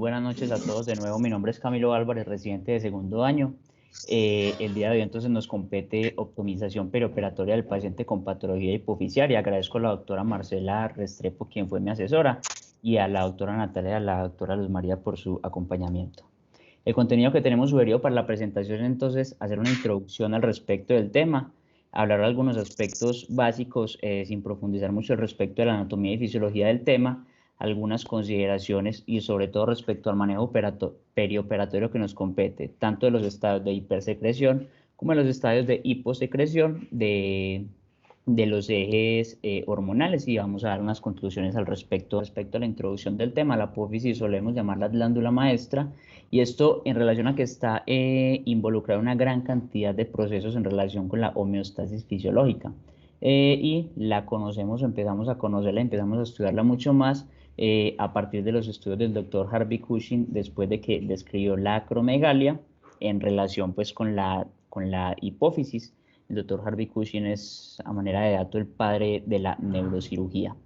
Buenas noches a todos de nuevo. Mi nombre es Camilo Álvarez, residente de segundo año. El día de hoy entonces nos compete optimización perioperatoria del paciente con patología hipofisiaria. Agradezco a la doctora Marcela Restrepo, quien fue mi asesora, y a la doctora Natalia y a la doctora Luz María por su acompañamiento. El contenido que tenemos sugerido para la presentación es entonces hacer una introducción al respecto del tema, hablar de algunos aspectos básicos sin profundizar mucho al respecto de la anatomía y fisiología del tema, algunas consideraciones y sobre todo respecto al manejo perioperatorio que nos compete, tanto de los estadios de hipersecreción como de los estadios de hiposecreción de los ejes hormonales, y vamos a dar unas conclusiones al respecto a la introducción del tema. La apófisis solemos llamarla glándula maestra, y esto en relación a que está involucrada una gran cantidad de procesos en relación con la homeostasis fisiológica. Y la conocemos, empezamos a conocerla, empezamos a estudiarla mucho más a partir de los estudios del doctor Harvey Cushing, después de que describió la acromegalia en relación pues con la hipófisis. El doctor Harvey Cushing es, a manera de dato, el padre de la neurocirugía.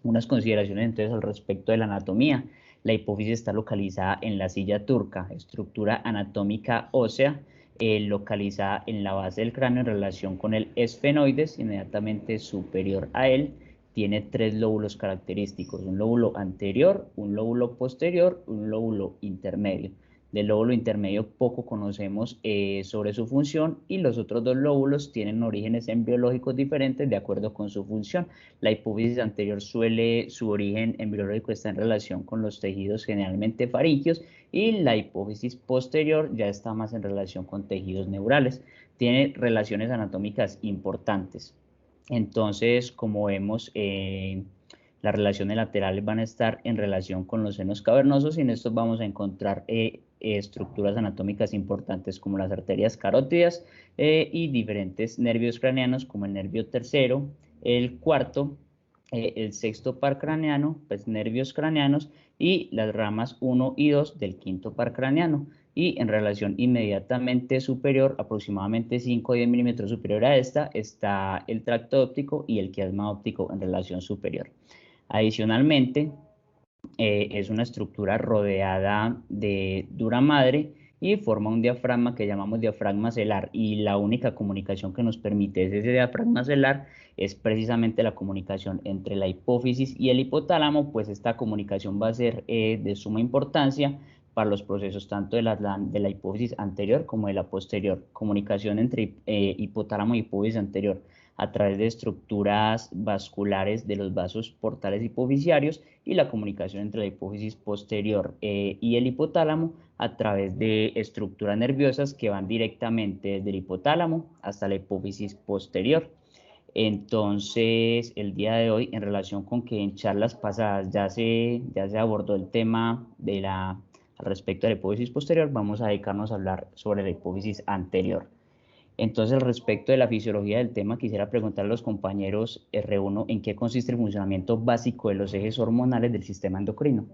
Unas consideraciones entonces al respecto de la anatomía. La hipófisis está localizada en la silla turca, estructura anatómica ósea, localizada en la base del cráneo en relación con el esfenoides, inmediatamente superior a él. Tiene tres lóbulos característicos: un lóbulo anterior, un lóbulo posterior, un lóbulo intermedio. Del lóbulo intermedio poco conocemos sobre su función, y los otros dos lóbulos tienen orígenes embriológicos diferentes de acuerdo con su función. La hipófisis anterior su origen embriológico está en relación con los tejidos generalmente faríngeos, y la hipófisis posterior ya está más en relación con tejidos neurales. Tiene relaciones anatómicas importantes. Entonces, como vemos, las relaciones laterales van a estar en relación con los senos cavernosos, y en estos vamos a encontrar estructuras anatómicas importantes como las arterias carótidas y diferentes nervios craneanos como el nervio tercero, el cuarto, el sexto par craneano, pues nervios craneanos, y las ramas 1 y 2 del quinto par craneano. Y en relación inmediatamente superior, aproximadamente 5 o 10 milímetros superior a esta, está el tracto óptico y el quiasma óptico en relación superior. Adicionalmente, es una estructura rodeada de dura madre y forma un diafragma que llamamos diafragma celar, y la única comunicación que nos permite ese diafragma celar es precisamente la comunicación entre la hipófisis y el hipotálamo, pues esta comunicación va a ser de suma importancia para los procesos tanto de la hipófisis anterior como de la posterior. Comunicación entre hipotálamo y hipófisis anterior a través de estructuras vasculares de los vasos portales hipofisiarios, y la comunicación entre la hipófisis posterior y el hipotálamo a través de estructuras nerviosas que van directamente desde el hipotálamo hasta la hipófisis posterior. Entonces, el día de hoy, en relación con que en charlas pasadas ya se abordó el tema al respecto de la hipófisis posterior, vamos a dedicarnos a hablar sobre la hipófisis anterior. Entonces, respecto de la fisiología del tema, quisiera preguntar a los compañeros R1 en qué consiste el funcionamiento básico de los ejes hormonales del sistema endocrino.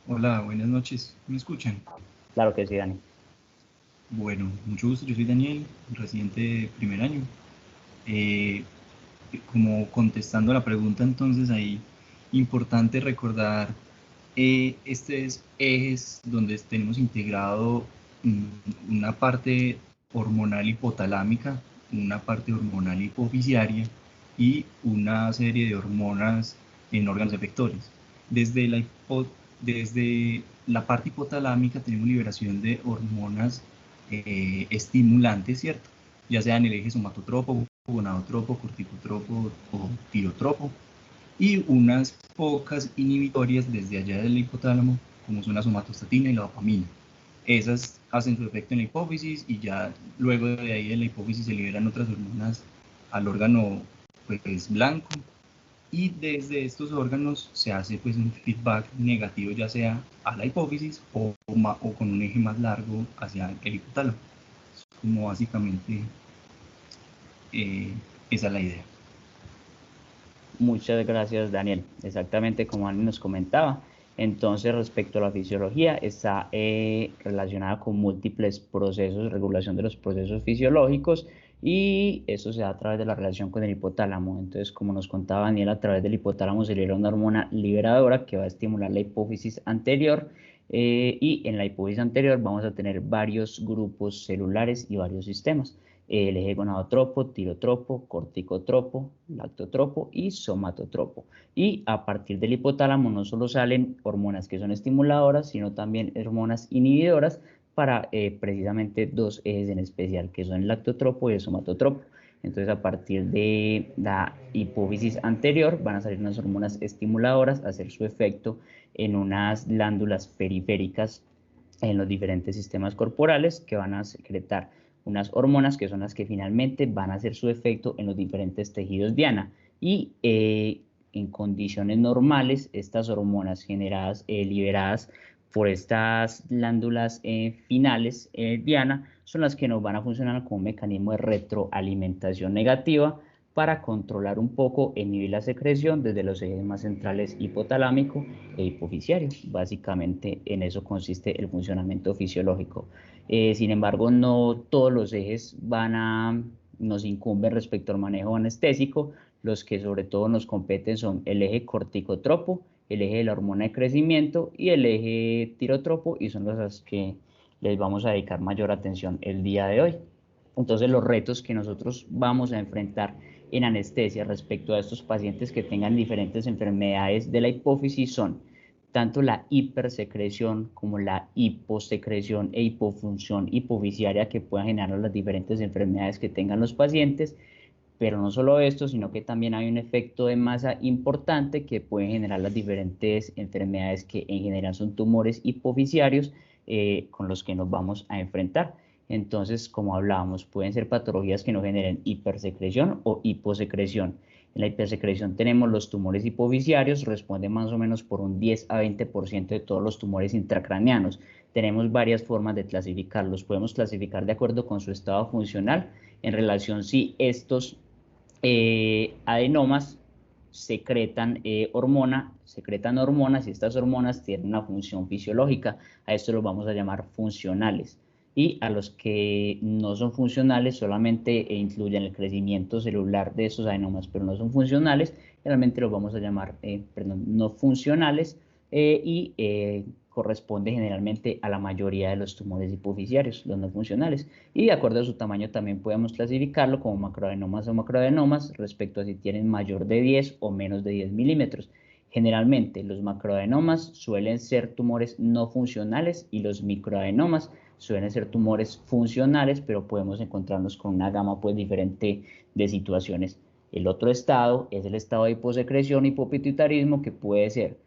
Hola, buenas noches. ¿Me escuchan? Claro que sí, Dani. Bueno, mucho gusto. Yo soy Daniel, residente de primer año. Como contestando a la pregunta, entonces ahí importante recordar estos ejes donde tenemos integrado una parte hormonal hipotalámica, una parte hormonal hipofisiaria y una serie de hormonas en órganos efectores. Desde la parte hipotalámica tenemos liberación de hormonas estimulantes, ¿cierto? Ya sea en el eje somatotropo, gonadotropo, corticotropo o tirotropo, y unas pocas inhibitorias desde allá del hipotálamo, como son la somatostatina y la dopamina. Esas hacen su efecto en la hipófisis, y ya luego de ahí en la hipófisis se liberan otras hormonas al órgano pues blanco, y desde estos órganos se hace pues un feedback negativo, ya sea a la hipófisis o con un eje más largo hacia el hipotálamo. Como básicamente esa es la idea. Muchas gracias, Daniel. Exactamente como Dani nos comentaba. Entonces, respecto a la fisiología, está relacionada con múltiples procesos, regulación de los procesos fisiológicos, y eso se da a través de la relación con el hipotálamo. Entonces, como nos contaba Daniel, a través del hipotálamo se libera una hormona liberadora que va a estimular la hipófisis anterior, y en la hipófisis anterior vamos a tener varios grupos celulares y varios sistemas. El eje gonadotropo, tirotropo, corticotropo, lactotropo y somatotropo. Y a partir del hipotálamo no solo salen hormonas que son estimuladoras, sino también hormonas inhibidoras para precisamente dos ejes en especial, que son el lactotropo y el somatotropo. Entonces, a partir de la hipófisis anterior van a salir unas hormonas estimuladoras a hacer su efecto en unas glándulas periféricas en los diferentes sistemas corporales, que van a secretar unas hormonas que son las que finalmente van a hacer su efecto en los diferentes tejidos diana. Y en condiciones normales, estas hormonas generadas, liberadas por estas glándulas finales diana, son las que nos van a funcionar como un mecanismo de retroalimentación negativa para controlar un poco el nivel de la secreción desde los ejes más centrales hipotalámico e hipofisiario. Básicamente en eso consiste el funcionamiento fisiológico. Sin embargo, no todos los ejes nos incumben respecto al manejo anestésico. Los que sobre todo nos competen son el eje corticotropo, el eje de la hormona de crecimiento y el eje tirotropo, y son los que les vamos a dedicar mayor atención el día de hoy. Entonces, los retos que nosotros vamos a enfrentar en anestesia respecto a estos pacientes que tengan diferentes enfermedades de la hipófisis son tanto la hipersecreción como la hiposecreción e hipofunción hipofisiaria que puedan generar las diferentes enfermedades que tengan los pacientes. Pero no solo esto, sino que también hay un efecto de masa importante que puede generar las diferentes enfermedades que en general son tumores hipofisiarios, con los que nos vamos a enfrentar. Entonces, como hablábamos, pueden ser patologías que no generen hipersecreción o hiposecreción. En la hipersecreción tenemos los tumores hipofisiarios, responden más o menos por un 10 a 20% de todos los tumores intracraneanos. Tenemos varias formas de clasificarlos. Podemos clasificar de acuerdo con su estado funcional en relación si estos adenomas secretan hormonas, y estas hormonas tienen una función fisiológica. A esto los vamos a llamar funcionales. Y a los que no son funcionales, solamente incluyen el crecimiento celular de esos adenomas, pero no son funcionales, realmente los vamos a llamar no funcionales, y corresponde generalmente a la mayoría de los tumores hipofisiarios, los no funcionales. Y de acuerdo a su tamaño también podemos clasificarlo como macroadenomas o macroadenomas respecto a si tienen mayor de 10 o menos de 10 milímetros. Generalmente los macroadenomas suelen ser tumores no funcionales y los microadenomas suelen ser tumores funcionales, pero podemos encontrarnos con una gama pues diferente de situaciones. El otro estado es el estado de hiposecreción, hipopituitarismo, que puede ser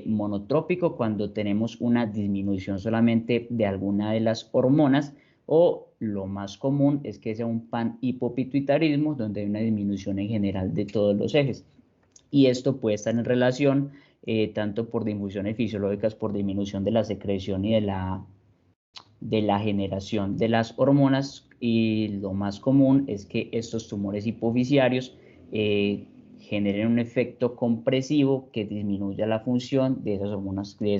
monotrópico cuando tenemos una disminución solamente de alguna de las hormonas, o lo más común es que sea un panhipopituitarismo donde hay una disminución en general de todos los ejes. Y esto puede estar en relación tanto por difusiones fisiológicas, por disminución de la secreción y de la generación de las hormonas, y lo más común es que estos tumores hipofisiarios generen un efecto compresivo que disminuya la función de esas hormonas, de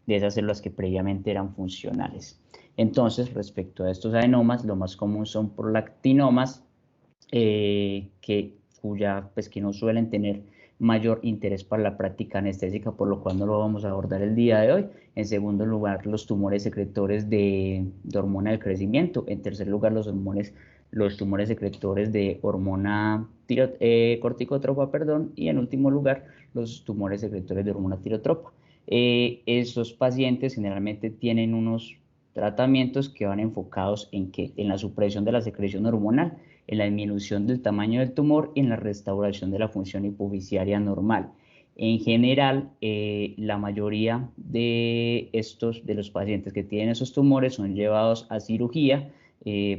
esas células que previamente eran funcionales. Entonces, respecto a estos adenomas, lo más común son prolactinomas, que no suelen tener mayor interés para la práctica anestésica, por lo cual no lo vamos a abordar el día de hoy. En segundo lugar, los tumores secretores de hormona del crecimiento. En tercer lugar, los tumores secretores de hormona corticotropa, y en último lugar, los tumores secretores de hormona tirotropa. Esos pacientes generalmente tienen unos tratamientos que van enfocados en la supresión de la secreción hormonal, en la disminución del tamaño del tumor y en la restauración de la función hipofisiaria normal. En general, la mayoría de los pacientes que tienen esos tumores son llevados a cirugía,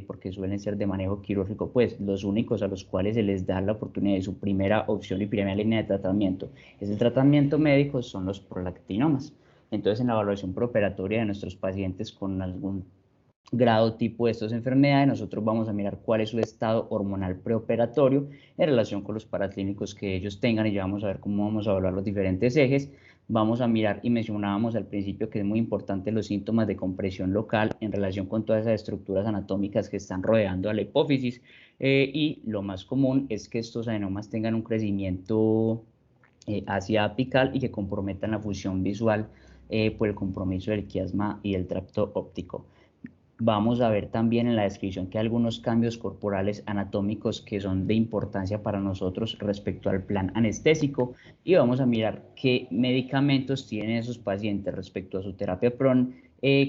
porque suelen ser de manejo quirúrgico, pues los únicos a los cuales se les da la oportunidad de su primera opción y primera línea de tratamiento es el tratamiento médico, son los prolactinomas. Entonces, en la evaluación preoperatoria de nuestros pacientes con algún grado tipo de estas enfermedades, nosotros vamos a mirar cuál es su estado hormonal preoperatorio en relación con los paraclínicos que ellos tengan, y ya vamos a ver cómo vamos a evaluar los diferentes ejes. Vamos a mirar, y mencionábamos al principio que es muy importante, los síntomas de compresión local en relación con todas esas estructuras anatómicas que están rodeando a la hipófisis. y lo más común es que estos adenomas tengan un crecimiento hacia apical y que comprometan la función visual por el compromiso del quiasma y del tracto óptico. Vamos a ver también en la descripción que hay algunos cambios corporales anatómicos que son de importancia para nosotros respecto al plan anestésico, y vamos a mirar qué medicamentos tienen esos pacientes respecto a su terapia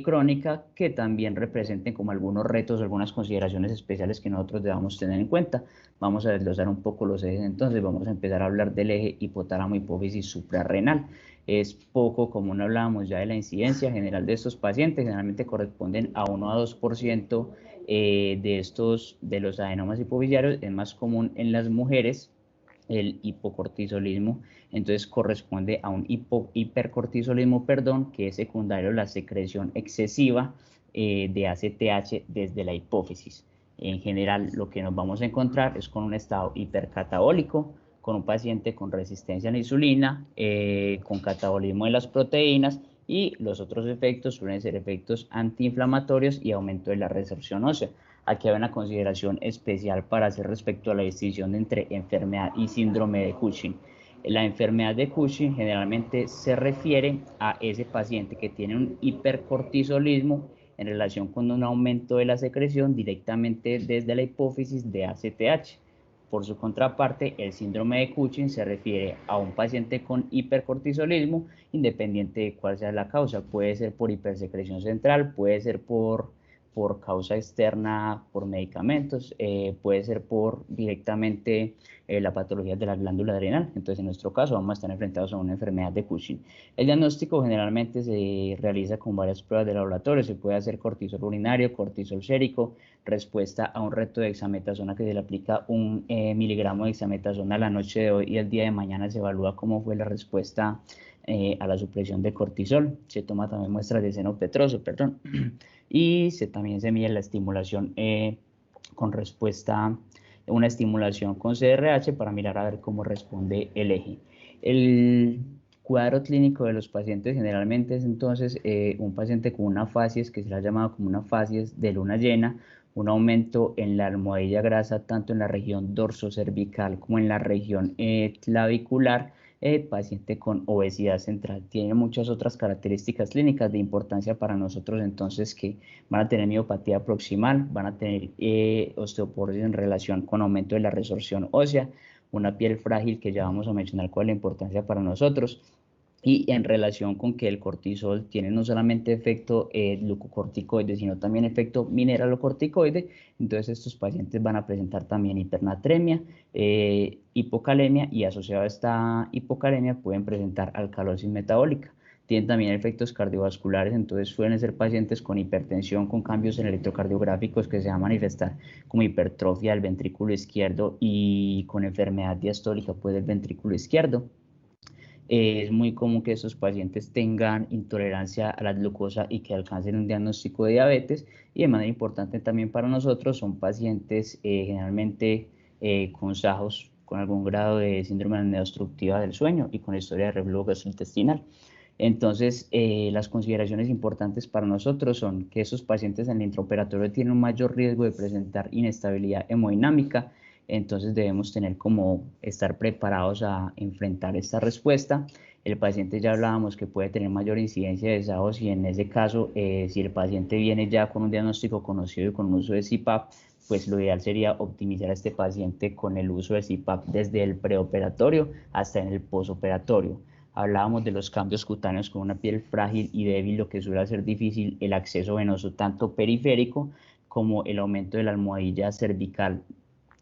crónica, que también representen como algunos retos, algunas consideraciones especiales que nosotros debamos tener en cuenta. Vamos a desglosar un poco los ejes. Entonces vamos a empezar a hablar del eje hipotálamo hipófisis suprarrenal. Es poco común, hablábamos ya de la incidencia general de estos pacientes, generalmente corresponden a 1 a 2% de los adenomas hipofisiarios. Es más común en las mujeres el hipocortisolismo, entonces corresponde a un hipercortisolismo, que es secundario a la secreción excesiva de ACTH desde la hipófisis. En general, lo que nos vamos a encontrar es con un estado hipercatabólico, con un paciente con resistencia a la insulina, con catabolismo de las proteínas, y los otros efectos suelen ser efectos antiinflamatorios y aumento de la resorción ósea. Aquí hay una consideración especial para hacer respecto a la distinción entre enfermedad y síndrome de Cushing. La enfermedad de Cushing generalmente se refiere a ese paciente que tiene un hipercortisolismo en relación con un aumento de la secreción directamente desde la hipófisis de ACTH. Por su contraparte, el síndrome de Cushing se refiere a un paciente con hipercortisolismo, independiente de cuál sea la causa. Puede ser por hipersecreción central, puede ser por causa externa, por medicamentos, puede ser por directamente la patología de la glándula adrenal. Entonces, en nuestro caso, vamos a estar enfrentados a una enfermedad de Cushing. El diagnóstico generalmente se realiza con varias pruebas de laboratorio. Se puede hacer cortisol urinario, cortisol sérico, respuesta a un reto de dexametasona, que se le aplica 1 miligramo de dexametasona la noche de hoy, y el día de mañana se evalúa cómo fue la respuesta a la supresión de cortisol. Se toma también muestras de seno petroso, y también se mide la estimulación con respuesta, una estimulación con CRH, para mirar a ver cómo responde el eje. El cuadro clínico de los pacientes generalmente es entonces un paciente con una facies que se le ha llamado como una facies de luna llena, un aumento en la almohadilla grasa tanto en la región dorsocervical como en la región clavicular. Paciente con obesidad central. Tiene muchas otras características clínicas de importancia para nosotros, entonces, que van a tener miopatía proximal, van a tener osteoporosis en relación con aumento de la resorción ósea, una piel frágil, que ya vamos a mencionar cuál es la importancia para nosotros, y en relación con que el cortisol tiene no solamente efecto glucocorticoide, sino también efecto mineralocorticoide. Entonces estos pacientes van a presentar también hipernatremia, hipocalemia, y asociado a esta hipocalemia pueden presentar alcalosis metabólica. Tienen también efectos cardiovasculares, entonces suelen ser pacientes con hipertensión, con cambios en electrocardiográficos que se van a manifestar como hipertrofia del ventrículo izquierdo y con enfermedad diastólica pues del ventrículo izquierdo. Es muy común que estos pacientes tengan intolerancia a la glucosa y que alcancen un diagnóstico de diabetes, y de manera importante también para nosotros son pacientes generalmente con SAJOS, con algún grado de síndrome de apnea obstructiva del sueño y con historia de reflujo gastrointestinal. Entonces, las consideraciones importantes para nosotros son que esos pacientes en el intraoperatorio tienen un mayor riesgo de presentar inestabilidad hemodinámica. Entonces debemos tener como estar preparados a enfrentar esta respuesta. El paciente, ya hablábamos que puede tener mayor incidencia de SAJOS, y en ese caso, si el paciente viene ya con un diagnóstico conocido y con uso de CPAP, pues lo ideal sería optimizar a este paciente con el uso de CPAP desde el preoperatorio hasta en el posoperatorio. Hablábamos de los cambios cutáneos con una piel frágil y débil, lo que suele hacer difícil el acceso venoso tanto periférico como el aumento de la almohadilla cervical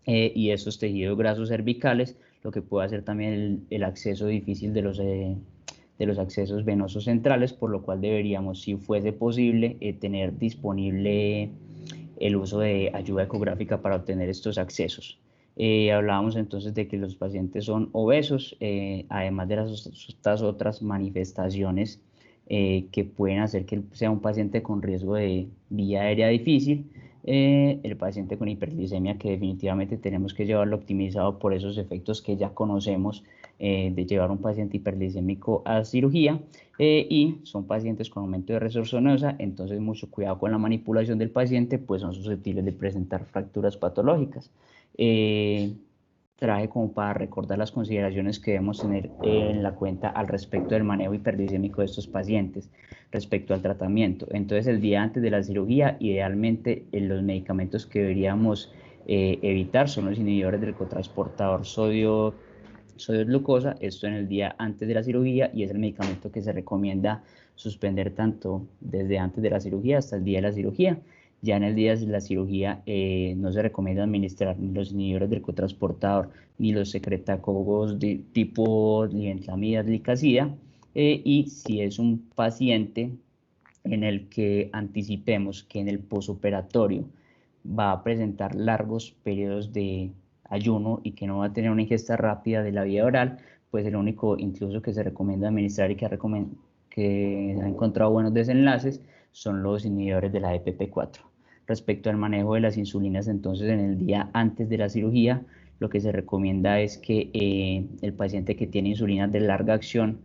y esos tejidos grasos cervicales, lo que puede hacer también el acceso difícil de los accesos venosos centrales, por lo cual deberíamos, si fuese posible, tener disponible el uso de ayuda ecográfica para obtener estos accesos. Hablábamos entonces de que los pacientes son obesos, además de estas otras manifestaciones que pueden hacer que sea un paciente con riesgo de vía aérea difícil. El paciente con hiperglicemia, que definitivamente tenemos que llevarlo optimizado por esos efectos que ya conocemos de llevar un paciente hiperglicémico a cirugía, y son pacientes con aumento de resorción ósea, entonces mucho cuidado con la manipulación del paciente, pues son susceptibles de presentar fracturas patológicas. traje como para recordar las consideraciones que debemos tener en la cuenta al respecto del manejo hiperglicémico de estos pacientes, respecto al tratamiento. Entonces, el día antes de la cirugía, idealmente los medicamentos que deberíamos evitar son los inhibidores del cotransportador sodio-glucosa, esto en el día antes de la cirugía, y es el medicamento que se recomienda suspender tanto desde antes de la cirugía hasta el día de la cirugía. Ya en el día de la cirugía no se recomienda administrar ni los inhibidores del cotransportador ni los secretacogos de tipo libentlamidas, licacida, y si es un paciente en el que anticipemos que en el posoperatorio va a presentar largos periodos de ayuno y que no va a tener una ingesta rápida de la vía oral, pues el único incluso que se recomienda administrar y que ha encontrado buenos desenlaces son los inhibidores de la EPP4. Respecto al manejo de las insulinas, entonces en el día antes de la cirugía, lo que se recomienda es que el paciente que tiene insulinas de larga acción,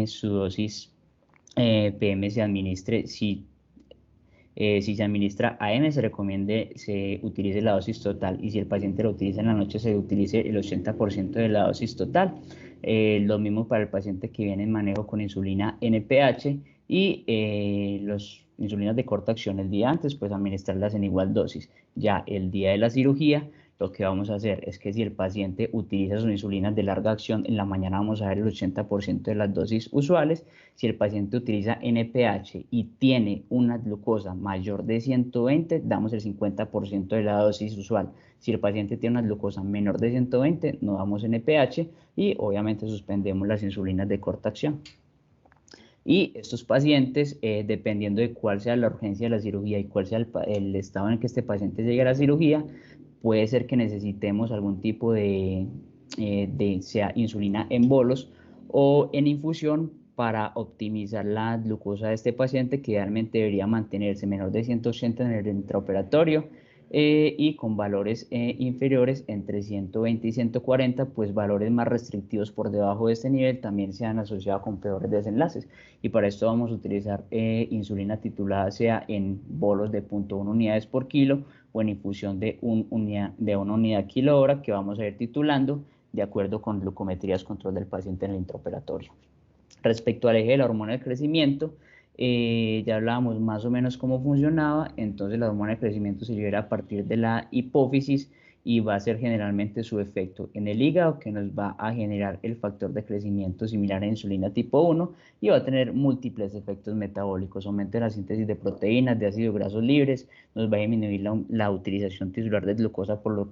su dosis PM se administre, si se administra AM, se recomiende se utilice la dosis total, y si el paciente lo utiliza en la noche, se utilice el 80% de la dosis total. Lo mismo para el paciente que viene en manejo con insulina NPH y los insulinas de corta acción el día antes, pues administrarlas en igual dosis. Ya el día de la cirugía, lo que vamos a hacer es que si el paciente utiliza sus insulinas de larga acción, en la mañana vamos a ver el 80% de las dosis usuales. Si el paciente utiliza NPH y tiene una glucosa mayor de 120, damos el 50% de la dosis usual. Si el paciente tiene una glucosa menor de 120, no damos NPH y obviamente suspendemos las insulinas de corta acción. Y estos pacientes, dependiendo de cuál sea la urgencia de la cirugía y cuál sea el estado en el que este paciente llegue a la cirugía, puede ser que necesitemos algún tipo sea insulina en bolos o en infusión para optimizar la glucosa de este paciente, que idealmente debería mantenerse menor de 180 en el intraoperatorio y con valores inferiores entre 120 y 140, pues valores más restrictivos por debajo de este nivel también se han asociado con peores desenlaces. Y para esto vamos a utilizar insulina titulada sea en bolos de 0.1 unidades por kilo o en infusión de una unidad kilobra, que vamos a ir titulando de acuerdo con glucometrías control del paciente en el intraoperatorio. Respecto al eje de la hormona del crecimiento, ya hablábamos más o menos cómo funcionaba. Entonces la hormona de crecimiento se libera a partir de la hipófisis y va a ser generalmente su efecto en el hígado, que nos va a generar el factor de crecimiento similar a insulina tipo 1 y va a tener múltiples efectos metabólicos: aumento de la síntesis de proteínas, de ácidos grasos libres, nos va a disminuir la utilización tisular de glucosa, por lo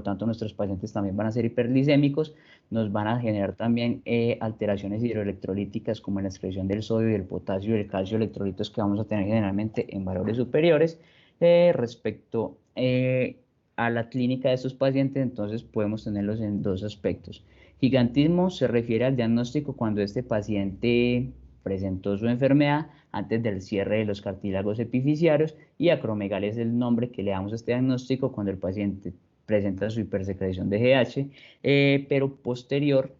tanto nuestros pacientes también van a ser hiperglicémicos, nos van a generar también alteraciones hidroelectrolíticas como en la excreción del sodio y del potasio y del calcio, electrolitos que vamos a tener generalmente en valores superiores. Respecto a la clínica de estos pacientes, entonces podemos tenerlos en dos aspectos. Gigantismo se refiere al diagnóstico cuando este paciente presentó su enfermedad antes del cierre de los cartílagos epifisiarios, y acromegalia es el nombre que le damos a este diagnóstico cuando el paciente presenta su hipersecreción de GH, pero posterior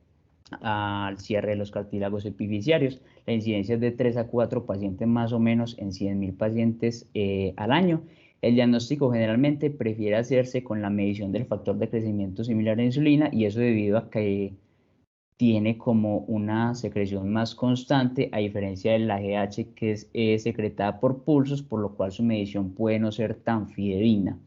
al cierre de los cartílagos epifisiarios. La incidencia es de 3 a 4 pacientes más o menos en 100.000 pacientes al año. El diagnóstico generalmente prefiere hacerse con la medición del factor de crecimiento similar a insulina, y eso debido a que tiene como una secreción más constante, a diferencia de la GH, que es secretada por pulsos, por lo cual su medición puede no ser tan fidedigna.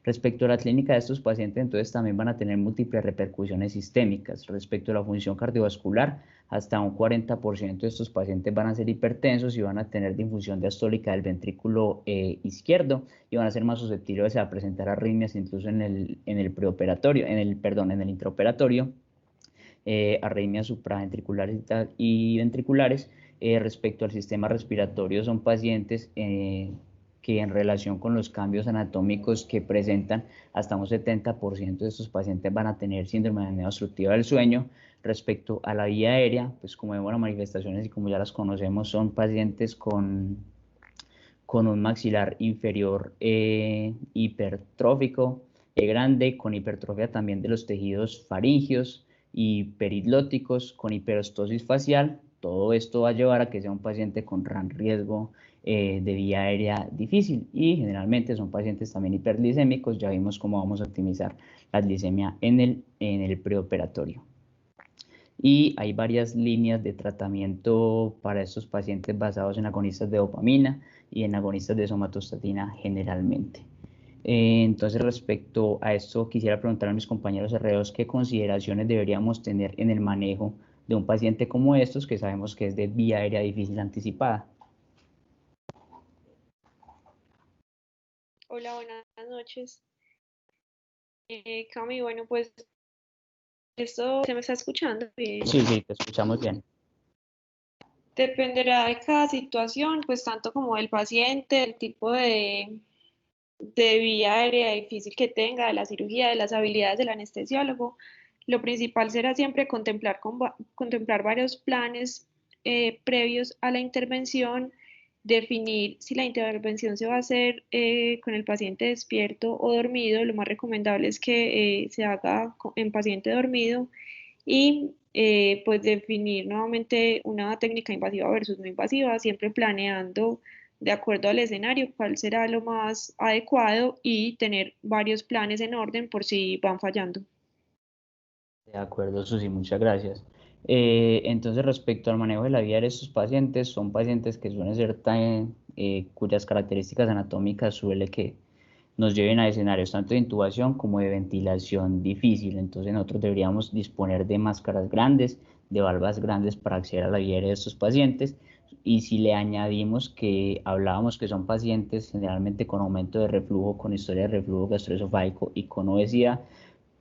Respecto a la clínica de estos pacientes, entonces también van a tener múltiples repercusiones sistémicas. Respecto a la función cardiovascular, hasta un 40% de estos pacientes van a ser hipertensos y van a tener difusión diastólica del ventrículo izquierdo, y van a ser más susceptibles a presentar arritmias incluso en el preoperatorio, en el intraoperatorio, arritmias supraventriculares y ventriculares. Respecto al sistema respiratorio, son pacientes que en relación con los cambios anatómicos que presentan, hasta un 70% de estos pacientes van a tener síndrome de apnea obstructiva del sueño. Respecto a la vía aérea, pues como vemos las manifestaciones y como ya las conocemos, son pacientes con un maxilar inferior hipertrófico, grande, con hipertrofia también de los tejidos faringios y periglóticos, con hiperostosis facial, todo esto va a llevar a que sea un paciente con gran riesgo de vía aérea difícil y generalmente son pacientes también hiperglicémicos. Ya vimos cómo vamos a optimizar la glicemia en el preoperatorio. Y hay varias líneas de tratamiento para estos pacientes basados en agonistas de dopamina y en agonistas de somatostatina generalmente. Entonces, respecto a esto, quisiera preguntar a mis compañeros herreros qué consideraciones deberíamos tener en el manejo de un paciente como estos, que sabemos que es de vía aérea difícil anticipada. Hola, buenas noches. Cami, bueno, pues esto se me está escuchando bien. Sí, sí, te escuchamos bien. Dependerá de cada situación, pues tanto como del paciente, el tipo de vía aérea difícil que tenga, de la cirugía, de las habilidades del anestesiólogo. Lo principal será siempre contemplar varios planes previos a la intervención, definir si la intervención se va a hacer con el paciente despierto o dormido. Lo más recomendable es que se haga en paciente dormido y pues definir nuevamente una técnica invasiva versus no invasiva, siempre planeando de acuerdo al escenario cuál será lo más adecuado y tener varios planes en orden por si van fallando. De acuerdo, Susi, muchas gracias. Entonces, respecto al manejo de la vida de estos pacientes, son pacientes que suelen ser cuyas características anatómicas suele que nos lleven a escenarios tanto de intubación como de ventilación difícil. Entonces, nosotros deberíamos disponer de máscaras grandes, de valvas grandes para acceder a la vida de estos pacientes. Y si le añadimos que hablábamos que son pacientes generalmente con aumento de reflujo, con historia de reflujo gastroesofágico y con obesidad,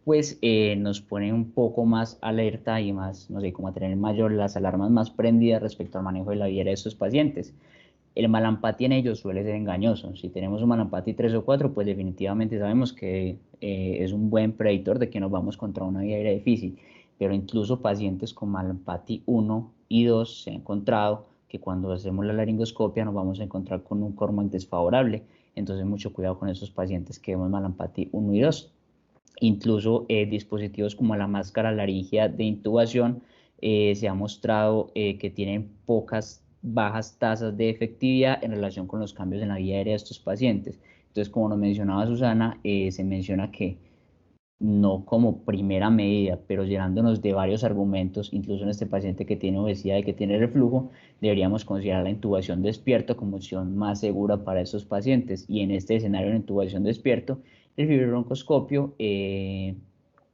pues nos pone un poco más alerta y más, no sé, como a tener mayor las alarmas más prendidas respecto al manejo de la vida de estos pacientes. El malampati en ellos suele ser engañoso. Si tenemos un malampati 3 o 4, pues definitivamente sabemos que es un buen predictor de que nos vamos contra una vía aérea difícil. Pero incluso pacientes con malampati 1 y 2 se ha encontrado que cuando hacemos la laringoscopia nos vamos a encontrar con un Cormac desfavorable. Entonces mucho cuidado con esos pacientes que vemos malampati 1 y 2. Incluso dispositivos como la máscara laringea de intubación se ha mostrado que tienen bajas tasas de efectividad en relación con los cambios en la vía aérea de estos pacientes. Entonces, como nos mencionaba Susana, se menciona que no como primera medida, pero llenándonos de varios argumentos, incluso en este paciente que tiene obesidad y que tiene reflujo, deberíamos considerar la intubación despierto como opción más segura para estos pacientes. Y en este escenario de intubación despierto, el fibrobroncoscopio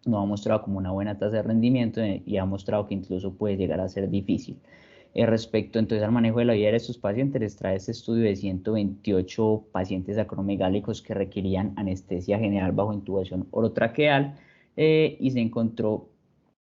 nos ha mostrado como una buena tasa de rendimiento y ha mostrado que incluso puede llegar a ser difícil. Respecto entonces al manejo de la vida de estos pacientes, les trae este estudio de 128 pacientes acromegálicos que requerían anestesia general bajo intubación orotraqueal y se encontró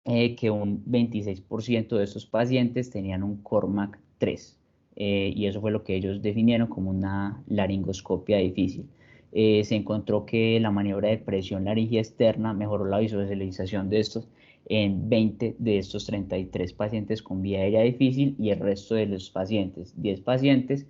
que un 26% de estos pacientes tenían un Cormac 3 y eso fue lo que ellos definieron como una laringoscopia difícil. Se encontró que la maniobra de presión laringea externa mejoró la visualización de estos en 20 de estos 33 pacientes con vía aérea difícil y el resto de los pacientes, 10 pacientes,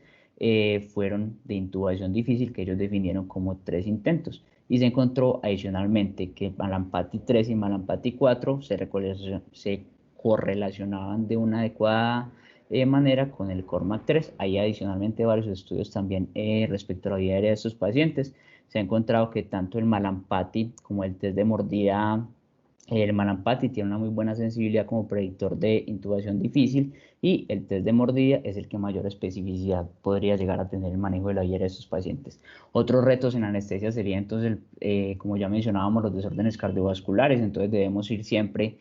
fueron de intubación difícil que ellos definieron como 3 intentos. Y se encontró adicionalmente que Malampati 3 y Malampati 4 se correlacionaban de una adecuada manera con el Cormac 3. Hay adicionalmente varios estudios también respecto a la vía aérea de estos pacientes. Se ha encontrado que tanto el Malampati como el test de mordida, el Malampati tiene una muy buena sensibilidad como predictor de intubación difícil y el test de mordida es el que mayor especificidad podría llegar a tener el manejo de la vía de estos pacientes. Otros retos en anestesia sería entonces, como ya mencionábamos, los desórdenes cardiovasculares. Entonces debemos ir siempre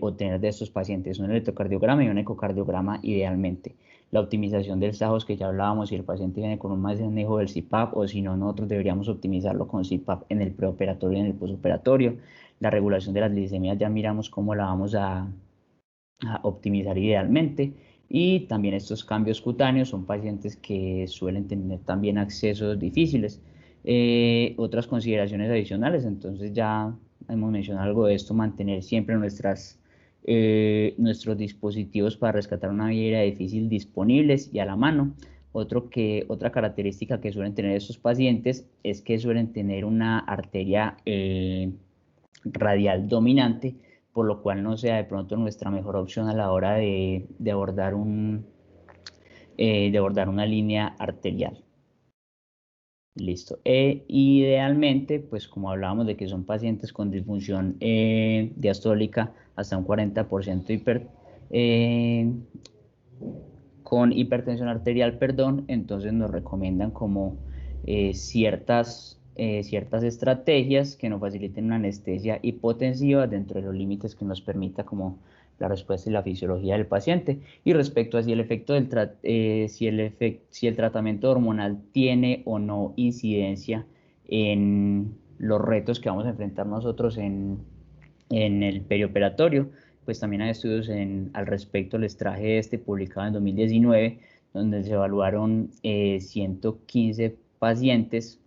o tener de estos pacientes un electrocardiograma y un ecocardiograma idealmente. La optimización del SAJOS que ya hablábamos, si el paciente viene con un mal manejo del CPAP o si no, nosotros deberíamos optimizarlo con CPAP en el preoperatorio y en el postoperatorio. La regulación de las glicemias ya miramos cómo la vamos a optimizar idealmente. Y también estos cambios cutáneos son pacientes que suelen tener también accesos difíciles. Otras consideraciones adicionales, entonces ya hemos mencionado algo de esto, mantener siempre nuestros dispositivos para rescatar una vía difícil disponibles y a la mano. Otra característica que suelen tener estos pacientes es que suelen tener una arteria radial dominante, por lo cual no sea de pronto nuestra mejor opción a la hora de abordar una línea arterial. Listo. Idealmente, pues como hablábamos de que son pacientes con disfunción diastólica hasta un 40% con hipertensión arterial, perdón, entonces nos recomiendan como ciertas estrategias que nos faciliten una anestesia hipotensiva dentro de los límites que nos permita como la respuesta y la fisiología del paciente. Y respecto a si el efecto si el tratamiento hormonal tiene o no incidencia en los retos que vamos a enfrentar nosotros en el perioperatorio, pues también hay estudios al respecto. Les traje publicado en 2019, donde se evaluaron 115 pacientes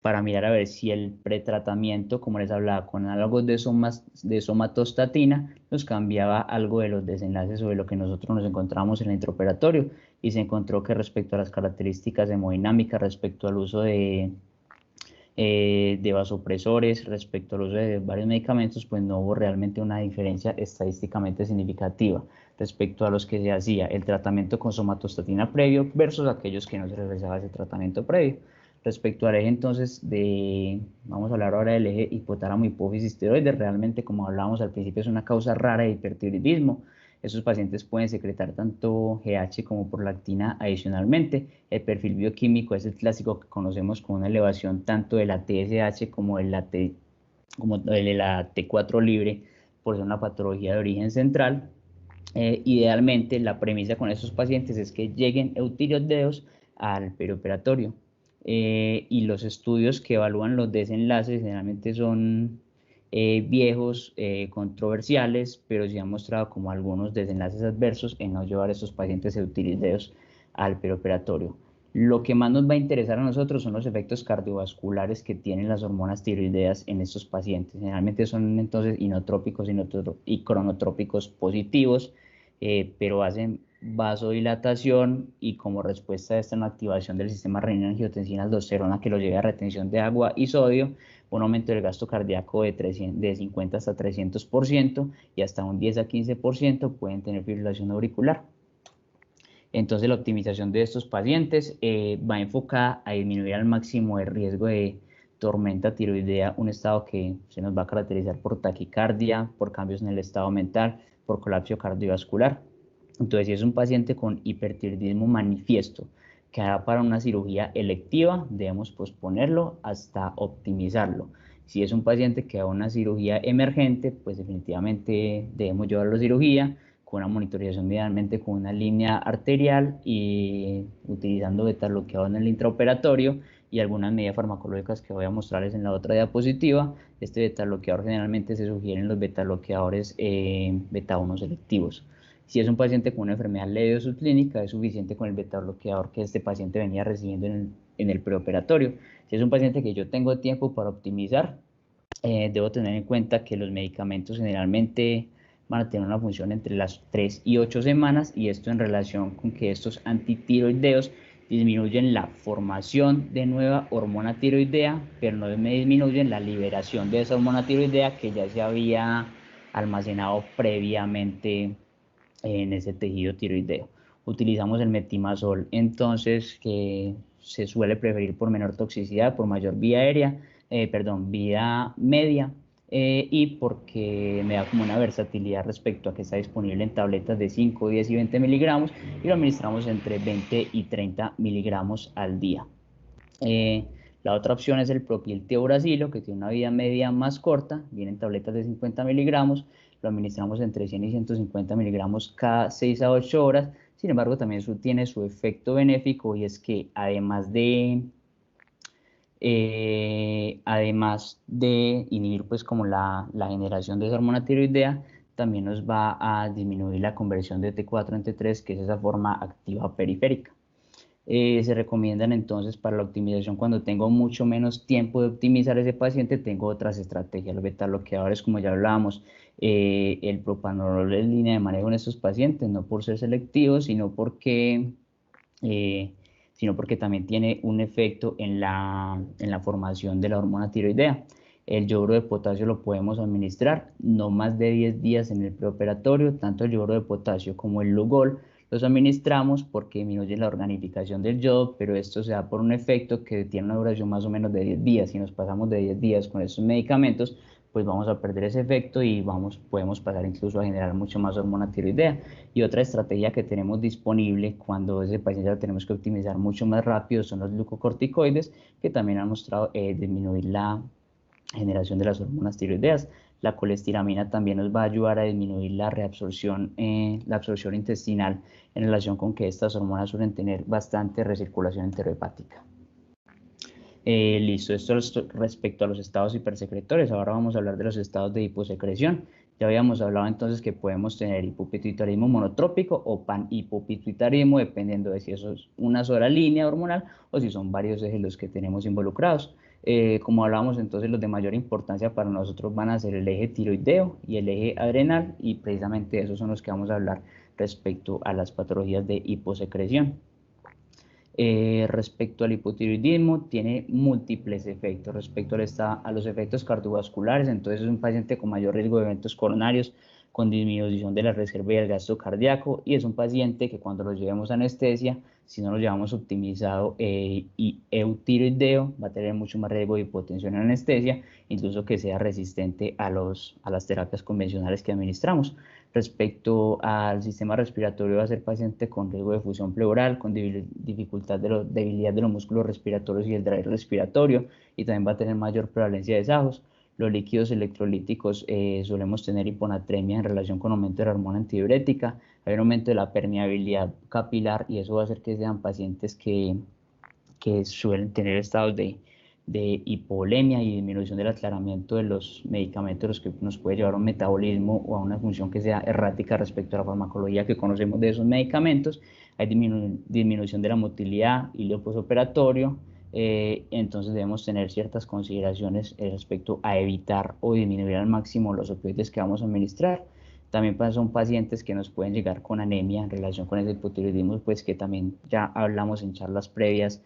para mirar a ver si el pretratamiento, como les hablaba, con análogos de somatostatina, nos cambiaba algo de los desenlaces o de lo que nosotros nos encontramos en el intraoperatorio, y se encontró que respecto a las características hemodinámicas, respecto al uso de vasopresores, respecto al uso de varios medicamentos, pues no hubo realmente una diferencia estadísticamente significativa respecto a los que se hacía el tratamiento con somatostatina previo versus aquellos que no se realizaba ese tratamiento previo. Respecto al eje entonces vamos a hablar ahora del eje hipotálamo hipófisis tiroides. Realmente, como hablábamos al principio, es una causa rara de hipertiroidismo. Esos pacientes pueden secretar tanto GH como prolactina adicionalmente. El perfil bioquímico es el clásico que conocemos con una elevación tanto de la TSH como de la T4 libre, por ser una patología de origen central. Idealmente, la premisa con estos pacientes es que lleguen eutiridoideos al perioperatorio. Y los estudios que evalúan los desenlaces generalmente son viejos, controversiales, pero sí han mostrado como algunos desenlaces adversos en no llevar a estos pacientes eutiridoideos al perioperatorio. Lo que más nos va a interesar a nosotros son los efectos cardiovasculares que tienen las hormonas tiroideas en estos pacientes. Generalmente son entonces inotrópicos y cronotrópicos positivos, pero hacen vasodilatación, y como respuesta a esta, una activación del sistema renina-angiotensina-aldosterona que lo lleva a retención de agua y sodio, un aumento del gasto cardíaco de 50 hasta 300%, y hasta un 10 a 15% pueden tener fibrilación auricular. Entonces, la optimización de estos pacientes va enfocada a disminuir al máximo el riesgo de tormenta tiroidea, un estado que se nos va a caracterizar por taquicardia, por cambios en el estado mental, por colapso cardiovascular. Entonces, si es un paciente con hipertiroidismo manifiesto que hará para una cirugía electiva, debemos posponerlo hasta optimizarlo. Si es un paciente que da una cirugía emergente, pues definitivamente debemos llevarlo a cirugía con una monitorización, idealmente con una línea arterial y utilizando beta-bloqueador en el intraoperatorio y algunas medidas farmacológicas que voy a mostrarles en la otra diapositiva. Este beta-bloqueador generalmente se sugiere en los beta-bloqueadores beta-1 selectivos. Si es un paciente con una enfermedad leve o subclínica, es suficiente con el beta-bloqueador que este paciente venía recibiendo en el preoperatorio. Si es un paciente que yo tengo tiempo para optimizar, debo tener en cuenta que los medicamentos generalmente van a tener una función entre las 3 y 8 semanas, y esto en relación con que estos antitiroideos disminuyen la formación de nueva hormona tiroidea, pero no me disminuyen la liberación de esa hormona tiroidea que ya se había almacenado previamente en ese tejido tiroideo. Utilizamos el metimazol, entonces, que se suele preferir por menor toxicidad, por mayor vía media, y porque me da como una versatilidad respecto a que está disponible en tabletas de 5, 10 y 20 miligramos, y lo administramos entre 20 y 30 miligramos al día. La otra opción es el propiltiuracilo, que tiene una vida media más corta, viene en tabletas de 50 miligramos, lo administramos entre 100 y 150 miligramos cada 6 a 8 horas. Sin embargo, también tiene su efecto benéfico, y es que además de inhibir pues como la generación de esa hormona tiroidea, también nos va a disminuir la conversión de T4 en T3, que es esa forma activa periférica. Se recomiendan entonces para la optimización, cuando tengo mucho menos tiempo de optimizar ese paciente, tengo otras estrategias. Los beta bloqueadores, como ya hablábamos, el propanolol es línea de manejo en estos pacientes, no por ser selectivos, sino porque también tiene un efecto en la formación de la hormona tiroidea. El yoduro de potasio lo podemos administrar no más de 10 días en el preoperatorio. Tanto el yoduro de potasio como el Lugol los administramos porque disminuye la organificación del yodo, pero esto se da por un efecto que tiene una duración más o menos de 10 días. Si nos pasamos de 10 días con estos medicamentos, pues vamos a perder ese efecto y podemos pasar incluso a generar mucho más hormona tiroidea. Y otra estrategia que tenemos disponible cuando ese paciente lo tenemos que optimizar mucho más rápido son los glucocorticoides, que también han mostrado disminuir la generación de las hormonas tiroideas. La colestiramina también nos va a ayudar a disminuir la reabsorción, la absorción intestinal en relación con que estas hormonas suelen tener bastante recirculación enterohepática. Listo, esto es respecto a los estados hipersecretores. Ahora vamos a hablar de los estados de hiposecreción. Ya habíamos hablado entonces que podemos tener hipopituitarismo monotrópico o panhipopituitarismo, dependiendo de si eso es una sola línea hormonal o si son varios ejes los que tenemos involucrados. Como hablábamos entonces, los de mayor importancia para nosotros van a ser el eje tiroideo y el eje adrenal, y precisamente esos son los que vamos a hablar respecto a las patologías de hiposecreción. Respecto al hipotiroidismo, tiene múltiples efectos. Respecto a los efectos cardiovasculares, entonces es un paciente con mayor riesgo de eventos coronarios, con disminución de la reserva y el gasto cardíaco, y es un paciente que cuando lo llevemos a anestesia, si no lo llevamos optimizado y eutiroideo, va a tener mucho más riesgo de hipotensión en anestesia, incluso que sea resistente a las terapias convencionales que administramos. Respecto al sistema respiratorio, va a ser paciente con riesgo de fusión pleural, con debilidad de los músculos respiratorios y el drive respiratorio, y también va a tener mayor prevalencia de SAJOS. Los líquidos electrolíticos, solemos tener hiponatremia en relación con aumento de la hormona antidiurética, hay un aumento de la permeabilidad capilar, y eso va a hacer que sean pacientes que suelen tener estados de hipovolemia y disminución del aclaramiento de los medicamentos, que nos puede llevar a un metabolismo o a una función que sea errática respecto a la farmacología que conocemos de esos medicamentos. Hay disminución de la motilidad y el posoperatorio. Entonces debemos tener ciertas consideraciones respecto a evitar o disminuir al máximo los opioides que vamos a administrar. También son pacientes que nos pueden llegar con anemia en relación con ese hipotiroidismo, pues que también ya hablamos en charlas previas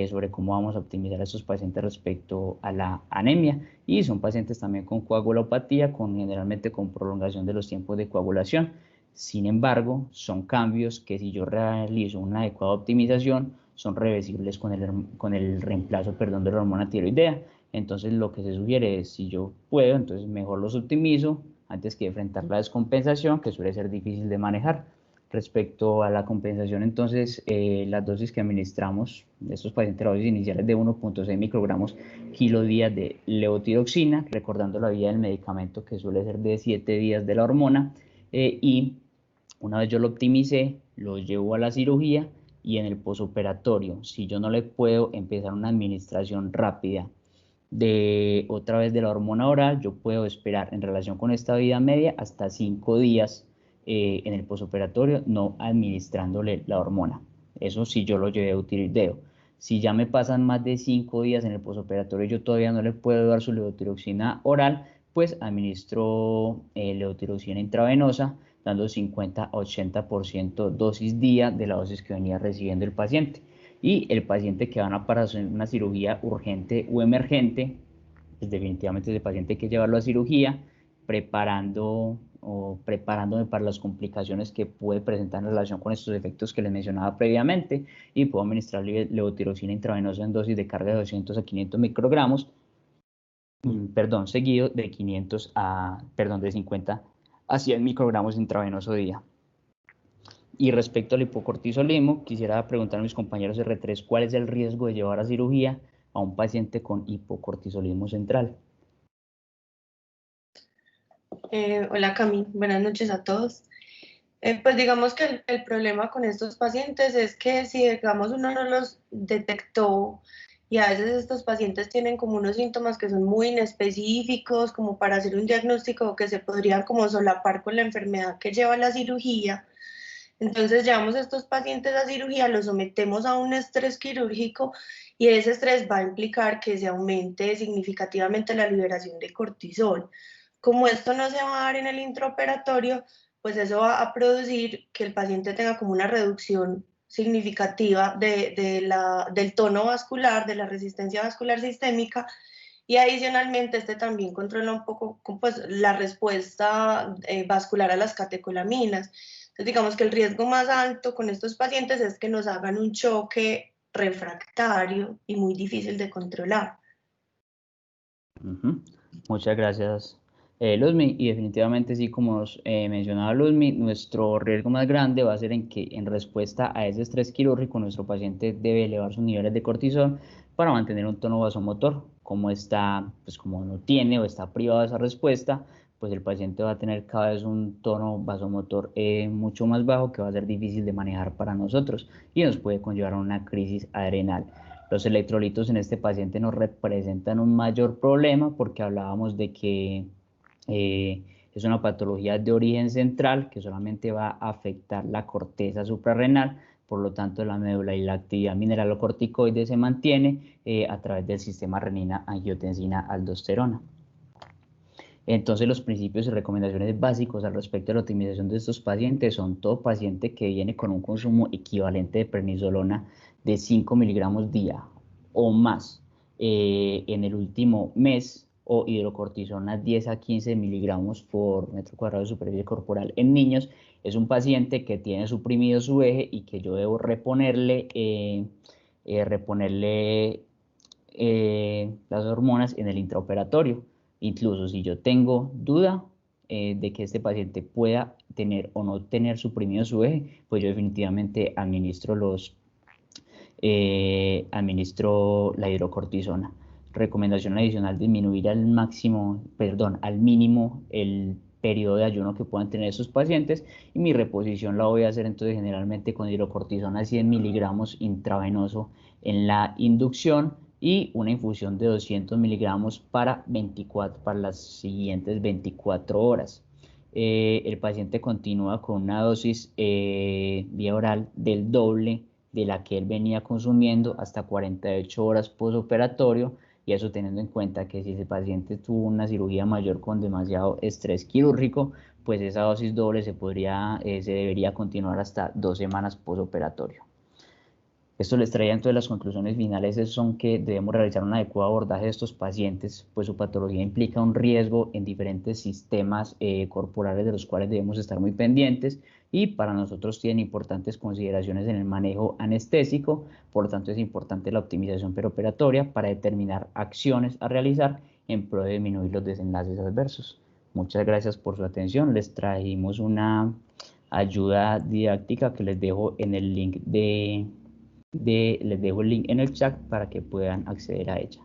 sobre cómo vamos a optimizar a estos pacientes respecto a la anemia, y son pacientes también con coagulopatía, generalmente con prolongación de los tiempos de coagulación. Sin embargo, son cambios que si yo realizo una adecuada optimización son reversibles con el reemplazo, de la hormona tiroidea. Entonces lo que se sugiere es, si yo puedo, entonces mejor los optimizo antes que enfrentar la descompensación, que suele ser difícil de manejar. Respecto a la compensación, entonces, las dosis que administramos de estos pacientes, las dosis iniciales de 1.6 microgramos kilo día de levotiroxina, recordando la vida del medicamento que suele ser de 7 días de la hormona, y una vez yo lo optimicé, lo llevo a la cirugía, y en el posoperatorio, si yo no le puedo empezar una administración rápida de otra vez de la hormona oral, yo puedo esperar en relación con esta vida media hasta 5 días en el posoperatorio no administrándole la hormona. Eso si yo lo llevé a tiroideo. Si ya me pasan más de 5 días en el posoperatorio y yo todavía no le puedo dar su levotiroxina oral, pues administro levotiroxina intravenosa, dando 50 a 80% dosis día de la dosis que venía recibiendo el paciente. Y el paciente que van a para una cirugía urgente o emergente, pues definitivamente ese paciente hay que llevarlo a cirugía, preparándome para las complicaciones que puede presentar en relación con estos efectos que les mencionaba previamente, y puedo administrar levotiroxina intravenosa en dosis de carga de 200 a 500 microgramos, seguido de 50 a 100 microgramos intravenoso día. Y respecto al hipocortisolismo, quisiera preguntar a mis compañeros R3, ¿cuál es el riesgo de llevar a cirugía a un paciente con hipocortisolismo central? Hola Cami, buenas noches a todos. Pues digamos que el problema con estos pacientes es que si digamos uno no los detectó, y a veces estos pacientes tienen como unos síntomas que son muy inespecíficos como para hacer un diagnóstico que se podrían como solapar con la enfermedad que lleva la cirugía. Entonces llevamos a estos pacientes a cirugía, los sometemos a un estrés quirúrgico, y ese estrés va a implicar que se aumente significativamente la liberación de cortisol. Como esto no se va a dar en el intraoperatorio, pues eso va a producir que el paciente tenga como una reducción significativa del tono vascular, de la resistencia vascular sistémica, Y adicionalmente este también controla un poco pues, la respuesta vascular a las catecolaminas. Entonces digamos que el riesgo más alto con estos pacientes es que nos hagan un choque refractario y muy difícil de controlar. Muchas gracias, Luzmi. Y definitivamente sí, como mencionaba Luzmi, nuestro riesgo más grande va a ser en que en respuesta a ese estrés quirúrgico nuestro paciente debe elevar sus niveles de cortisol para mantener un tono vasomotor. Como está, pues como no tiene o está privado de esa respuesta, pues el paciente va a tener cada vez un tono vasomotor mucho más bajo, que va a ser difícil de manejar para nosotros y nos puede conllevar a una crisis adrenal. Los electrolitos en este paciente nos representan un mayor problema porque hablábamos de que es una patología de origen central que solamente va a afectar la corteza suprarrenal. Por lo tanto, la médula y la actividad mineralocorticoide se mantiene a través del sistema renina-angiotensina-aldosterona. Entonces, los principios y recomendaciones básicos al respecto de la optimización de estos pacientes son: todo paciente que viene con un consumo equivalente de prednisolona de 5 miligramos día o más en el último mes, o hidrocortisona 10 a 15 miligramos por metro cuadrado de superficie corporal en niños, es un paciente que tiene suprimido su eje y que yo debo reponerle las hormonas en el intraoperatorio. Incluso si yo tengo duda de que este paciente pueda tener o no tener suprimido su eje, pues yo definitivamente administro la hidrocortisona. Recomendación adicional: disminuir al mínimo el periodo de ayuno que puedan tener esos pacientes, y mi reposición la voy a hacer entonces generalmente con hidrocortisona 100 miligramos intravenoso en la inducción y una infusión de 200 miligramos para las siguientes 24 horas. El paciente continúa con una dosis vía oral del doble de la que él venía consumiendo hasta 48 horas postoperatorio, y eso teniendo en cuenta que si ese paciente tuvo una cirugía mayor con demasiado estrés quirúrgico, pues esa dosis doble se debería continuar hasta 2 semanas postoperatorio. Esto les traía entonces las conclusiones finales, son que debemos realizar un adecuado abordaje de estos pacientes, pues su patología implica un riesgo en diferentes sistemas corporales de los cuales debemos estar muy pendientes, y para nosotros tienen importantes consideraciones en el manejo anestésico. Por lo tanto, es importante la optimización peroperatoria para determinar acciones a realizar en pro de disminuir los desenlaces adversos. Muchas gracias por su atención. Les trajimos una ayuda didáctica que les dejo en el link les dejo el link en el chat para que puedan acceder a ella.